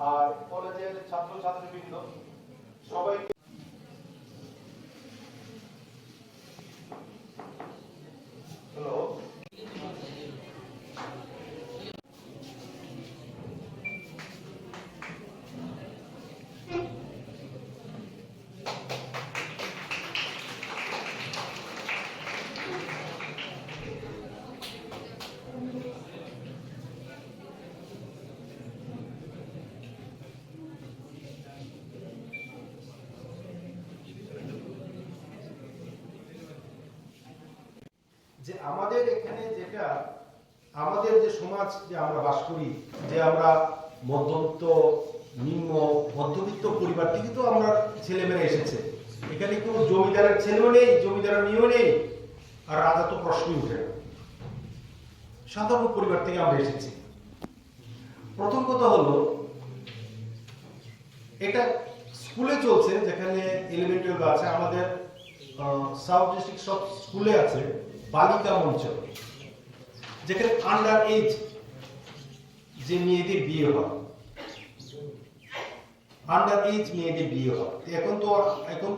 আর কলেজের ছাত্রছাত্রীবৃন্দ সবাই হ্যালো যে আমাদের এখানে যেটা আমাদের যে সমাজ যে আমরা বাস করি, যে আমরা মধ্যবিত্ত নিম্ন মধ্যবিত্ত পরিবার থেকে তো আমরা ছেলেমেয়েরা এসেছে। এখানে কোনো জমিদারের ছেলেও নেই, জমিদারের মেয়েও নেই, আর রাজা তো প্রশ্নই উঠে না। সাধারণ পরিবার থেকে আমরা এসেছি। প্রথম কথা হলো, এটা স্কুলে চলছে, যেখানে এলিমেন্টারি আছে আমাদের সাউথ ডিস্ট্রিক্ট সব স্কুলে আছে বালিকা মঞ্চ, যেখানে আন্ডার এজ যে মেয়েদের বিয়ে হয়, আন্ডার এজ মেয়েদের বিয়ে হয়। এখন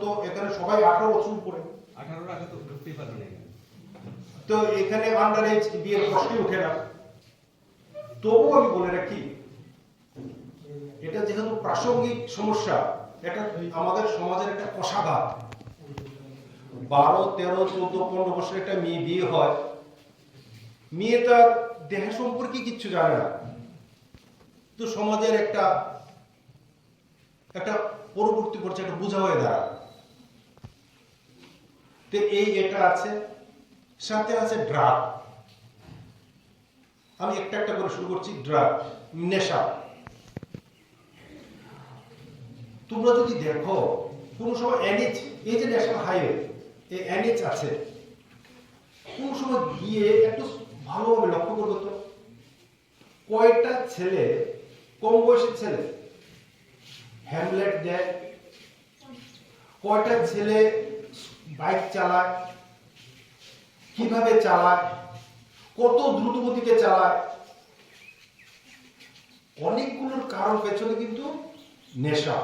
তো এখানে সবাই 18 বছর উপরে, 18 আগে তো ঢুকতেই পারবে না। তো এখানে আন্ডার এজ বিয়ের প্রশ্নই ওঠে না। তবুও আমি বলে রাখি, এটা যেহেতু প্রাসঙ্গিক সমস্যা, এটা আমাদের সমাজের একটা কষাঘাত। 12, 13, 14, 15 বছরের একটা মেয়ে বিয়ে হয়, মেয়ে তার দেহ সম্পর্কে কিচ্ছু জানে না, তো সমাজের একটা পরবর্তী পর্যায়ে একটা বোঝা হয়ে দাঁড়ায়। তো এটা আছে, সাথে আছে ড্রাগ। আমি একটা করে শুরু করছি। ড্রাগ, নেশা। তোমরা যদি দেখো কোন সময় এনএইচ, এই যে ন্যাশনাল হাইওয়ে, এই এনএইচ আছে, কোন সময় গিয়ে একটু ভালোভাবে লক্ষ্য করবো তো, কয়টা ছেলে, কম বয়সের ছেলে হ্যামলেট দেয়, কয়টা ছেলে বাইক চালায়, কিভাবে চালায়, কত দ্রুত গতিতে চালায়। অনেকগুলোর কারণ পেছনে কিন্তু নেশা।